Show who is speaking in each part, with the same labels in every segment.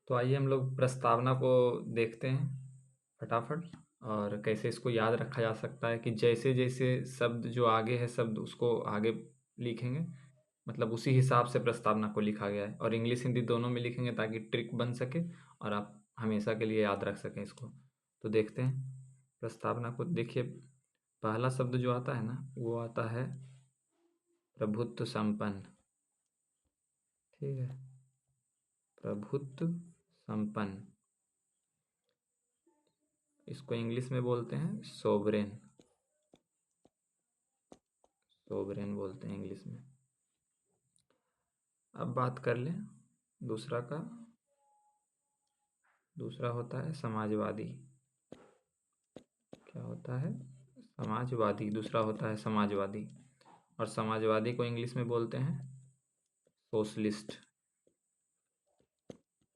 Speaker 1: तो आइए हम लोग प्रस्तावना को देखते हैं फटाफट, और कैसे इसको याद रखा जा सकता है कि जैसे जैसे शब्द जो आगे है शब्द उसको आगे लिखेंगे, मतलब उसी हिसाब से प्रस्तावना को लिखा गया है, और इंग्लिश हिंदी दोनों में लिखेंगे ताकि ट्रिक बन सके और आप हमेशा के लिए याद रख सकें इसको। तो देखते हैं प्रस्तावना को। देखिए, पहला शब्द जो आता है ना वो आता है प्रभुत्व संपन्न। ठीक है, प्रभुत्व संपन्न, इसको इंग्लिश में बोलते हैं सोवरेन। सोवरेन बोलते हैं इंग्लिश में। अब बात कर लें दूसरा का। दूसरा होता है समाजवादी। क्या होता है? समाजवादी। दूसरा होता है समाजवादी, और समाजवादी को इंग्लिश में बोलते हैं सोशलिस्ट।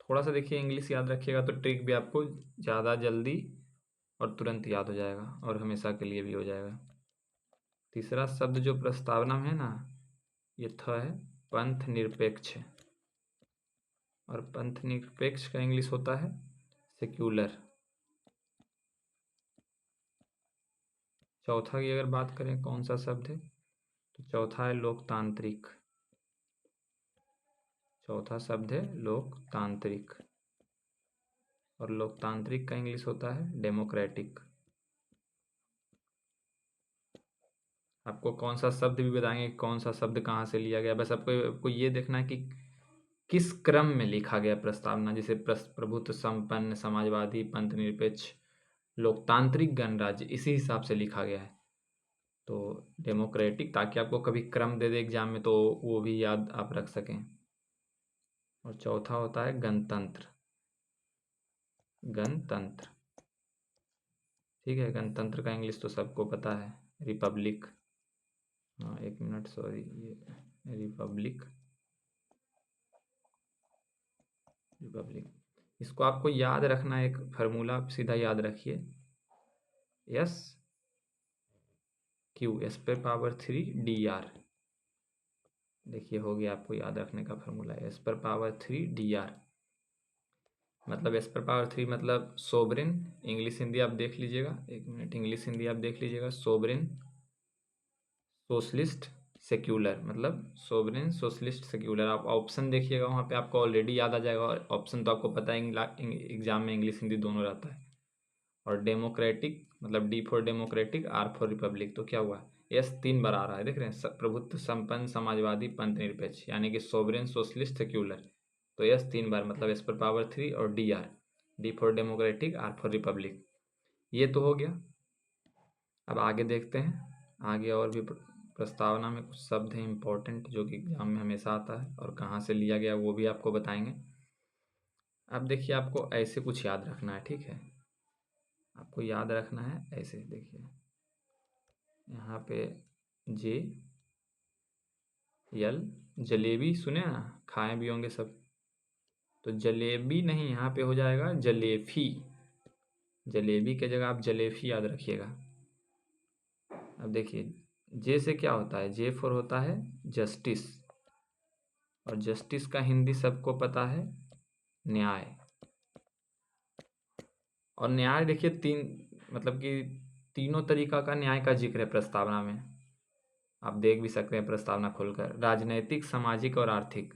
Speaker 1: थोड़ा सा देखिए इंग्लिश याद रखिएगा तो ट्रिक भी आपको ज़्यादा जल्दी और तुरंत याद हो जाएगा, और हमेशा के लिए भी हो जाएगा। तीसरा शब्द जो प्रस्तावना में है ना, ये था है पंथ निरपेक्ष, और पंथ निरपेक्ष का इंग्लिश होता है सेक्युलर। चौथा की अगर बात करें कौन सा शब्द है, तो चौथा है लोकतांत्रिक। चौथा शब्द है लोकतांत्रिक, और लोकतांत्रिक का इंग्लिश होता है डेमोक्रेटिक। आपको कौन सा शब्द भी बताएंगे, कौन सा शब्द कहाँ से लिया गया, बस आपको ये देखना है कि किस क्रम में लिखा गया प्रस्तावना। जैसे प्रभुत्व संपन्न, समाजवादी, पंथ निरपेक्ष, लोकतांत्रिक गणराज्य, इसी हिसाब से लिखा गया है। तो डेमोक्रेटिक, ताकि आपको कभी क्रम दे दे एग्जाम में तो वो भी याद आप रख सकें। और चौथा होता है गणतंत्र। गणतंत्र, ठीक है। गणतंत्र का इंग्लिश तो सबको पता है, रिपब्लिक। हाँ, एक मिनट, सॉरी, ये रिपब्लिक। रिपब्लिक, इसको आपको याद रखना, एक फार्मूला आप सीधा याद रखिए, एस क्यू, एस पे पावर 3 डी आर। देखिए हो गया, आपको याद रखने का फार्मूला, एस पर पावर 3 डी आर। मतलब एस पर पावर 3 मतलब सोवरेन। इंग्लिश हिंदी आप देख लीजिएगा, एक मिनट, इंग्लिश हिंदी आप देख लीजिएगा। सोवरेन, सोशलिस्ट, सेक्युलर, मतलब सोवरेन, सोशलिस्ट, सेक्युलर। आप ऑप्शन देखिएगा, वहाँ पे आपको ऑलरेडी याद आ जाएगा, और ऑप्शन तो आपको पता है एग्जाम में इंग्लिश हिंदी दोनों रहता है। और डेमोक्रेटिक मतलब D for democratic, R for republic. तो क्या हुआ, एस 3 बार आ रहा है, देख रहे हैं, प्रभुत्व संपन्न, समाजवादी, पंथ निरपेक्ष, यानी कि सोवरेन, सोशलिस्ट, सेक्युलर। तो एस 3 बार मतलब एस पर पावर 3 और D R, D for democratic, R for republic. ये तो हो गया। अब आगे देखते हैं, आगे और भी प्रस्तावना में कुछ शब्द हैं इंपॉर्टेंट, जो कि एग्जाम में हमेशा आता है, और कहाँ से लिया गया वो भी आपको बताएंगे। अब देखिए, आपको ऐसे कुछ याद रखना है, ठीक है। आपको याद रखना है ऐसे, देखिए यहाँ पे जे यल, जलेबी, सुने ना, खाए भी होंगे सब। तो जलेबी नहीं, यहाँ पे हो जाएगा जलेफी। जलेबी के जगह आप जलेफी याद रखिएगा। अब देखिए, जे से क्या होता है, जे फॉर होता है जस्टिस, और जस्टिस का हिंदी सबको पता है न्याय। और न्याय देखिए तीन, मतलब कि तीनों तरीका का न्याय का जिक्र है प्रस्तावना में। आप देख भी सकते हैं प्रस्तावना खोलकर, राजनैतिक, सामाजिक और आर्थिक।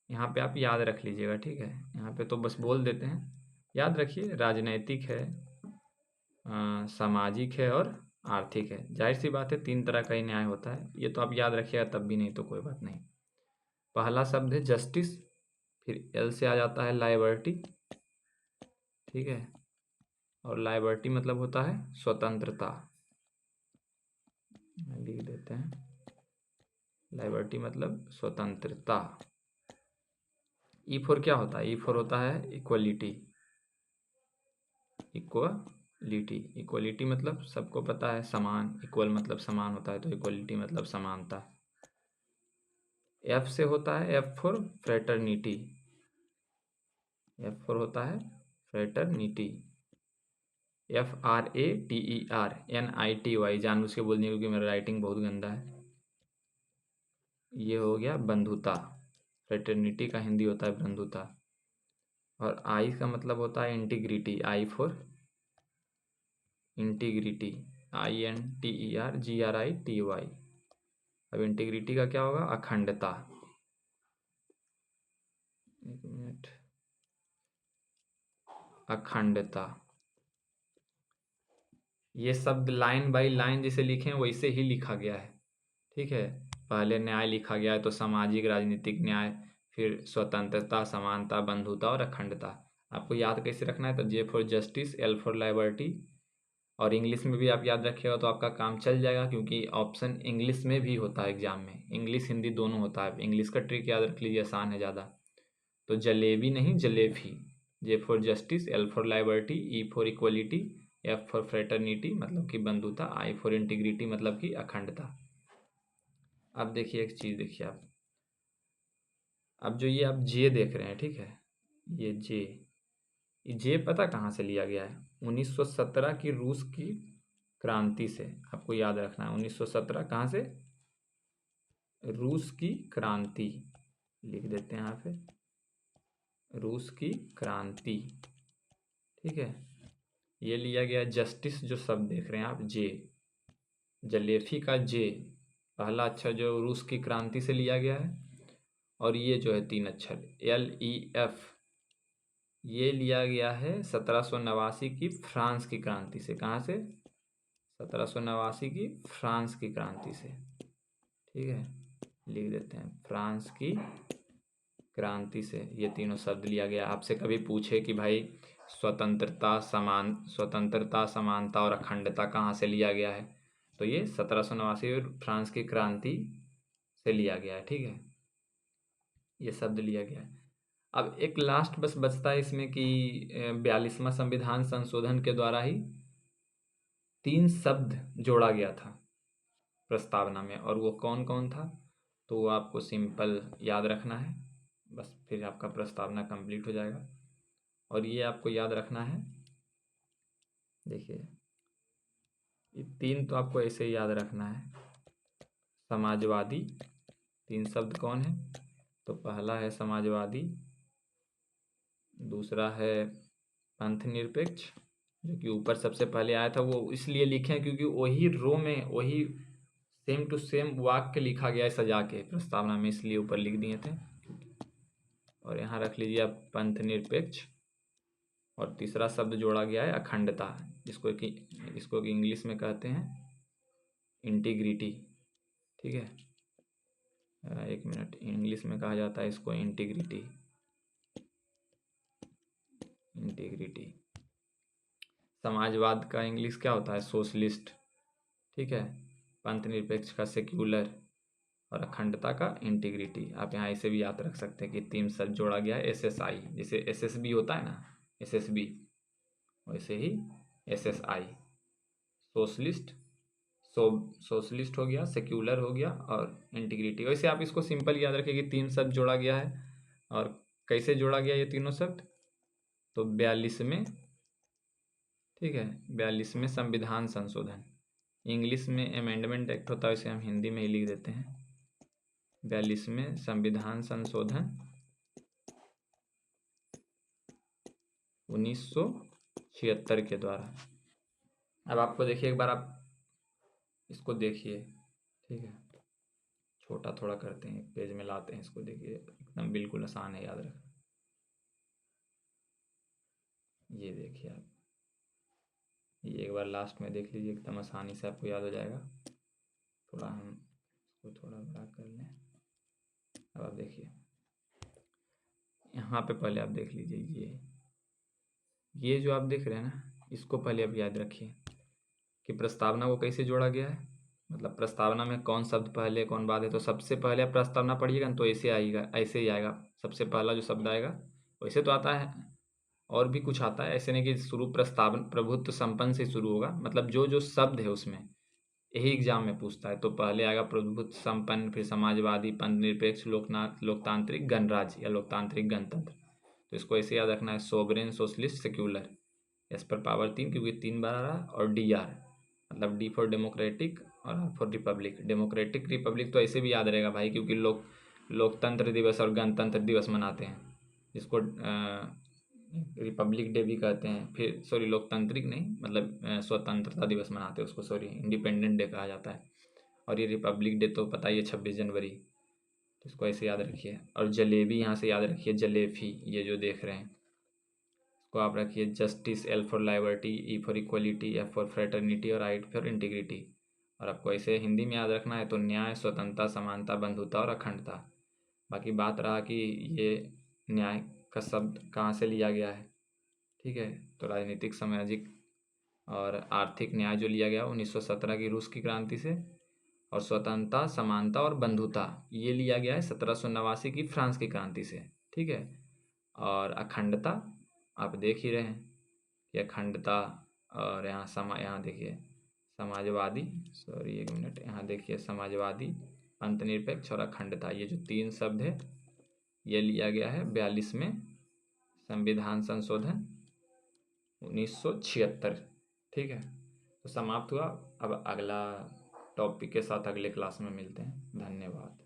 Speaker 1: यहाँ पे आप याद रख लीजिएगा, ठीक है। यहाँ पे तो बस बोल देते हैं, याद रखिए, राजनैतिक है, सामाजिक है और आर्थिक है। जाहिर सी बात है, तीन तरह का ही न्याय होता है, ये तो आप याद रखिएगा तब भी, नहीं तो कोई बात नहीं। पहला शब्द है जस्टिस, फिर एल से आ जाता है लाइबर्टी, ठीक है। और लाइबर्टी मतलब होता है स्वतंत्रता, लिख देते हैं, लाइबर्टी मतलब स्वतंत्रता। ई फोर क्या होता है, ई फोर होता है इक्वलिटी। इक्वलिटी, इक्वलिटी मतलब सबको पता है समान, इक्वल मतलब समान होता है, तो इक्वलिटी मतलब समानता। एफ से होता है, F for fraternity. F for होता है फ्रेटर्निटी। FRATERNITY, जानबूझ के बोलनी, क्योंकि मेरा राइटिंग बहुत गंदा है। ये हो गया बंधुता। फ्रेटर्निटी का हिंदी होता है बंधुता। और आई का मतलब होता है integrity, I for integrity, INTERGRITY। अब इंटीग्रिटी का क्या होगा? अखंडता। एक मिनट, अखंडता। ये शब्द लाइन बाय लाइन जिसे लिखे हैं वैसे ही लिखा गया है, ठीक है। पहले न्याय लिखा गया है तो सामाजिक राजनीतिक न्याय, फिर स्वतंत्रता, समानता, बंधुता और अखंडता। आपको याद कैसे रखना है? तो J for justice, L for liberty, और इंग्लिश में भी आप याद रखिएगा तो आपका काम चल जाएगा, क्योंकि ऑप्शन इंग्लिश में भी होता है एग्जाम में, इंग्लिश हिंदी दोनों होता है। इंग्लिश का ट्रिक याद रख लीजिए, आसान है ज़्यादा। तो जलेबी नहीं, jalebi. J for justice, L for liberty, E for equality, F for fraternity मतलब कि बंधुता, I फॉर इंटीग्रिटी मतलब कि अखंडता। अब देखिए एक चीज़ देखिए आप, अब जो ये आप जे देख रहे हैं, ठीक है, ये जे पता कहाँ से लिया गया है? 1917 की रूस की क्रांति से। आपको याद रखना है 1917 कहाँ से? रूस की क्रांति। लिख देते हैं यहाँ पे, रूस की क्रांति, ठीक है। ये लिया गया जस्टिस, जो शब्द देख रहे हैं आप, जे, जलेफी का जे पहला अक्षर जो रूस की क्रांति से लिया गया है, और ये जो है 3 अक्षर LEF, ये लिया गया है 1789 की फ्रांस की क्रांति से। कहाँ से? 1789 की फ्रांस की क्रांति से, ठीक है। लिख देते हैं फ्रांस की क्रांति से ये तीनों शब्द लिया गया। आपसे कभी पूछे कि भाई स्वतंत्रता, समानता और अखंडता कहाँ से लिया गया है, तो ये 1789 फ्रांस की क्रांति से लिया गया है, ठीक है। ये शब्द लिया गया है। अब एक लास्ट बस बचता है इसमें कि 42वां संविधान संशोधन के द्वारा ही 3 शब्द जोड़ा गया था प्रस्तावना में, और वो कौन कौन था? तो वो आपको सिंपल याद रखना है, बस फिर आपका प्रस्तावना कंप्लीट हो जाएगा। और ये आपको याद रखना है, देखिए ये 3 तो आपको ऐसे ही याद रखना है। समाजवादी, 3 शब्द कौन है? तो पहला है समाजवादी, दूसरा है पंथ निरपेक्ष, जो कि ऊपर सबसे पहले आया था। वो इसलिए लिखे हैं क्योंकि वही रो में वही सेम टू सेम वाक्य लिखा गया है सजा के प्रस्तावना में, इसलिए ऊपर लिख दिए थे। और यहाँ रख लीजिए आप पंथ निरपेक्ष, और तीसरा शब्द जोड़ा गया है अखंडता, जिसको कि इंग्लिश में कहते हैं इंटीग्रिटी, ठीक है। एक मिनट, इंग्लिश में कहा जाता है इसको इंटीग्रिटी, इंटीग्रिटी। समाजवाद का इंग्लिश क्या होता है? सोशलिस्ट, ठीक है। पंथ निरपेक्ष का सेक्युलर, और अखंडता का इंटीग्रिटी। आप यहाँ ऐसे भी याद रख सकते हैं कि 3 शब्द जोड़ा गया है SSI, जैसे SSB होता है ना, SSB, वैसे ही SSI, सोशलिस्ट, सोशलिस्ट हो गया, सेक्युलर हो गया, और इंटीग्रिटी। वैसे आप इसको सिंपल याद रखें कि 3 शब्द जोड़ा गया है। और कैसे जोड़ा गया ये तीनों शब्द? तो 42 में, ठीक है, 42 में संविधान संशोधन, इंग्लिश में अमेंडमेंट एक्ट होता है, इसे हम हिंदी में ही लिख देते हैं। 42 में संविधान संशोधन 1976 के द्वारा। अब आपको देखिए, एक बार आप इसको देखिए, ठीक है, छोटा थोड़ा करते हैं, एक पेज में लाते हैं इसको, देखिए एकदम बिल्कुल आसान है याद रखना। ये देखिए आप, ये एक बार लास्ट में देख लीजिए, एकदम आसानी से आपको याद हो जाएगा। थोड़ा हम इसको थोड़ा बड़ा कर लें। अब आप देखिए यहाँ पे, पहले आप देख लीजिए ये जो आप देख रहे हैं ना, इसको पहले आप याद रखिए कि प्रस्तावना को कैसे जोड़ा गया है। मतलब प्रस्तावना में कौन शब्द पहले कौन बाद है। तो सबसे पहले आप प्रस्तावना पढ़िएगा ना, तो ऐसे आएगा, ऐसे ही आएगा, सबसे पहला जो शब्द आएगा वैसे तो आता है, और भी कुछ आता है, ऐसे नहीं कि शुरू प्रस्तावन प्रभुत्व संपन्न से शुरू होगा। मतलब जो जो शब्द है उसमें, यही एग्जाम में पूछता है। तो पहले आएगा प्रभुत्व संपन्न, फिर समाजवादी, पंथ निरपेक्ष, लोकनाथ, लोकतांत्रिक, गणराज्य या लोकतांत्रिक गणतंत्र। तो इसको ऐसे याद रखना है, सोवरेन, सोशलिस्ट, सेक्युलर। एस पर पावर 3, क्योंकि 3 बार आ रहा है। और DR मतलब D फॉर डेमोक्रेटिक, और R for Republic. Democratic Republic तो ऐसे भी याद रहेगा भाई, क्योंकि लोकतंत्र दिवस और गणतंत्र दिवस मनाते हैं, जिसको रिपब्लिक डे भी कहते हैं, फिर सॉरी लोकतांत्रिक नहीं, मतलब स्वतंत्रता दिवस मनाते हैं उसको, सॉरी इंडिपेंडेंट डे कहा जाता है। और ये रिपब्लिक डे तो पता ही है 26 जनवरी, तो इसको ऐसे याद रखिए। और जलेबी यहाँ से याद रखिए, जलेफी, ये जो देख रहे हैं इसको आप रखिए। Justice, L for liberty, E for equality, F for fraternity और आई फॉर इंटीग्रिटी। और आपको ऐसे हिंदी में याद रखना है तो न्याय, स्वतंत्रता, समानता, बंधुता और अखंडता। बाकी बात रहा कि ये न्याय का शब्द कहाँ से लिया गया है, ठीक है, तो राजनीतिक, सामाजिक और आर्थिक न्याय जो लिया गया 1917 की रूस की क्रांति से। और स्वतंत्रता, समानता और बंधुता ये लिया गया है 1789 की फ्रांस की क्रांति से, ठीक है। और अखंडता आप देख ही रहे हैं कि अखंडता, और यहाँ देखिए समाजवादी, सॉरी एक मिनट, यहाँ देखिए समाजवादी, अंतनिरपेक्ष और अखंडता, ये जो 3 शब्द है ये लिया गया है 42वें संविधान संशोधन 1976, ठीक है। तो समाप्त हुआ। अब अगला टॉपिक के साथ अगले क्लास में मिलते हैं। धन्यवाद।